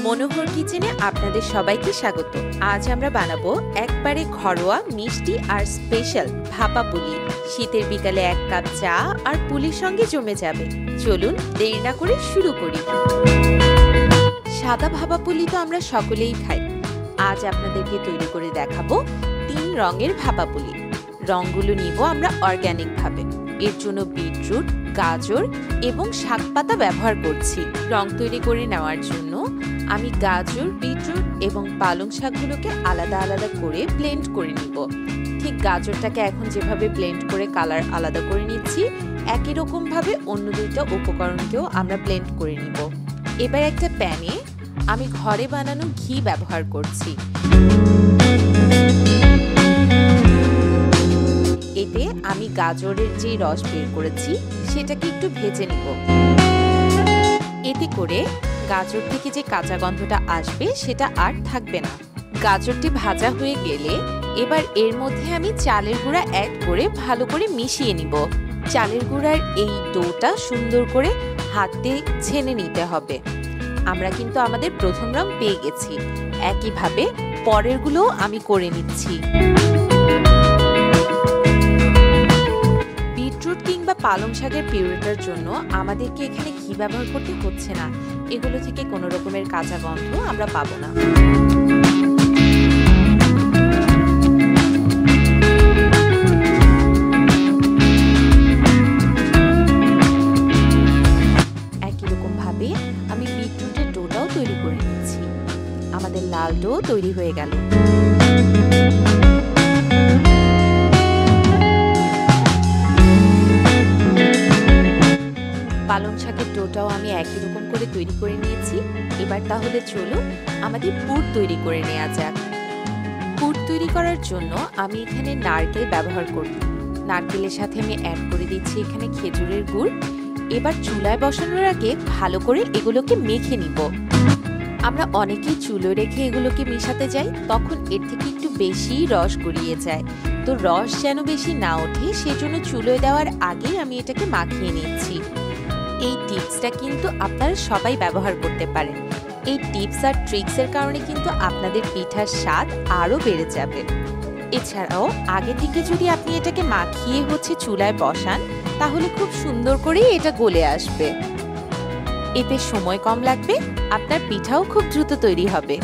মনোহর কিচেনে আপনাদের সবাইকে স্বাগত। আজ আমরা বানাবো একবারে ঘরোয়া মিষ্টি আর স্পেশাল ভাপা পুলি। শীতের বিকালে এক কাপ চা আর পুলির সঙ্গে জমে যাবে। চলুন দেরি না করে শুরু করি। সাদা ভাপা পুলি তো আমরা সকলেই খাই। আজ আপনাদেরকে তৈরি করে দেখাবো 3 রঙের ভাপা পুলি। রঙগুলো নিব আমরা অর্গানিক ভাবে। এর জন্য বিটরুট, গাজর এবং শাকপাতা ব্যবহার করছি। রং তৈরি করে নেওয়ার জন্য আমি গাজর, বিটরুট এবং পালং শাকগুলোকে আলাদা আলাদা করে ব্লেন্ড করে নিব। ঠিক গাজরটাকে এখন যেভাবে ব্লেন্ড করে কালার আলাদা করে নিচ্ছি, একই রকম ভাবে অন্য দুইটা উপকরণকেও আমরা ব্লেন্ড করে নিব। এবার একটা প্যানে আমি ঘরে বানানো ঘি ব্যবহার করছি। এতে আমি গাজরের যে রস বের করেছি সেটাকে একটু ভেজে নিব। এতে করে গাজর থেকে যে কাঁচা গন্ধটা আসবে সেটা আর থাকবে না। গাজরটি ভাজা হয়ে গেলে এবার এর মধ্যে আমি চালের গুঁড়া অ্যাড করে ভালো করে মিশিয়ে নিব। চালের গুঁড়ার এই ডোটা সুন্দর করে হাত দিয়ে ছেনে নিতে হবে। আমরা কিন্তু আমাদের প্রথম রং পেয়ে গেছি। একইভাবে পরেরগুলোও আমি করে নিচ্ছি। বিটরুট কিংবা পালং শাকের পিউরিটার জন্য আমাদেরকে এখানে ঘি ব্যবহার করতে হচ্ছে না। এগুলো থেকে কোনো রকমের কাঁচা গন্ধ আমরা পাবো না। একই রকম ভাবে আমি বিটরুটের ডোটাও তৈরি করে নিচ্ছি। আমাদের লাল ডো তৈরি হয়ে গেল। পালং শাকের ডোটাও আমি একই রকম করে তৈরি করে নিয়েছি। এবার তাহলে চলুন আমাদের পুর তৈরি করে নেওয়া যাক। পুর তৈরি করার জন্য আমি এখানে নারকেল ব্যবহার করি। নারকেলের সাথে আমি অ্যাড করে দিচ্ছি এখানে খেজুরের গুড়। এবার চুলায় বসানোর আগে ভালো করে এগুলোকে মেখে নিব। আমরা অনেকেই চুলো রেখে এগুলোকে মেশাতে যাই, তখন এর থেকে একটু বেশি রস গড়িয়ে যায়। তো রস যেন বেশি না ওঠে সেজন্য চুলোয় দেওয়ার আগে আমি এটাকে মাখিয়ে নিচ্ছি। এই টিপসটা কিন্তু আপনারা সবাই ব্যবহার করতে পারেন। এই টিপস আর ট্রিক্সের কারণে কিন্তু আপনাদের পিঠার স্বাদ আরও বেড়ে যাবে। এছাড়াও আগে থেকে যদি আপনি এটাকে মাখিয়ে চুলায় বসান, তাহলে খুব সুন্দর করেই এটা গলে আসবে। এতে সময় কম লাগবে, আপনার পিঠাও খুব দ্রুত তৈরি হবে।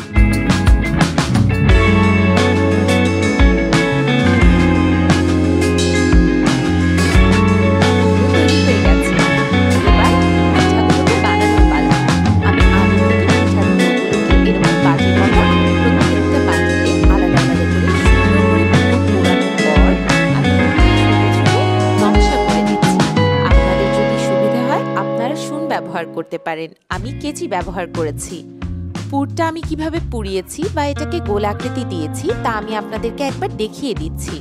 ব্যবহার করতে পারেন, আমি কেচি ব্যবহার করেছি। পুরটা আমি কিভাবে পুড়িয়েছি বা এটাকে গোল আকৃতি দিয়েছি তা আমি আপনাদেরকে একবার দেখিয়ে দিচ্ছি।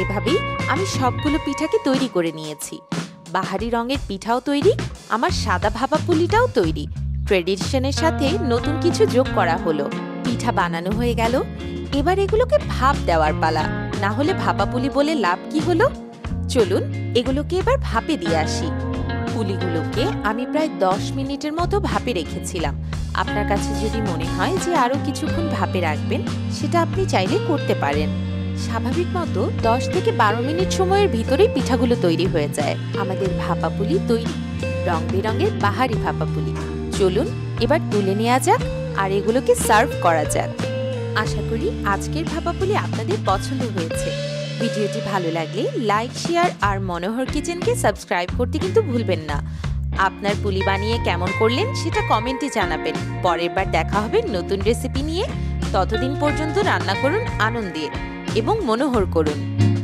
এভাবেই আমি সবগুলো পিঠাকে তৈরি করে নিয়েছি। বাহারি রঙের পিঠাও তৈরি, আমার সাদা ভাপা পুলিটাও তৈরি। ট্রেডিশনের সাথে নতুন কিছু যোগ করা হলো। পিঠা বানানো হয়ে গেল। এবার এগুলোকে ভাপ দেওয়ার পালা, না হলে ভাপা পুলি বলে লাভ কি হলো। চলুন এগুলোকে এবার ভাপে দিয়ে আসি। পুলিগুলোকে আমি প্রায় 10 মিনিটের মতো ভাপে রেখেছিলাম। আপনার কাছে যদি মনে হয় যে আরো কিছুক্ষণ ভাপে রাখবেন, সেটা আপনি চাইলে করতে পারেন। স্বাভাবিক মতো 10 থেকে 12 মিনিট সময়ের ভিতরেই পিঠাগুলো তৈরি হয়ে যায়। আমাদের ভাপা পুলি তৈরি, রং বেরঙের বাহারি ভাপা পুলি। চলুন এবার তুলে নেওয়া যাক আর এগুলোকে সার্ভ করা যাক। আশা করি আজকের ভাপা পুলি আপনাদের পছন্দ হয়েছে। ভিডিওটি ভালো লাগলে লাইক, শেয়ার আর মনোহর কিচেনকে সাবস্ক্রাইব করতে কিন্তু ভুলবেন না। আপনার পুলি বানিয়ে কেমন করলেন সেটা কমেন্টে জানাবেন। পরের বার দেখা হবে নতুন রেসিপি নিয়ে। ততদিন পর্যন্ত রান্না করুন আনন্দে এবং মনোহর করুন।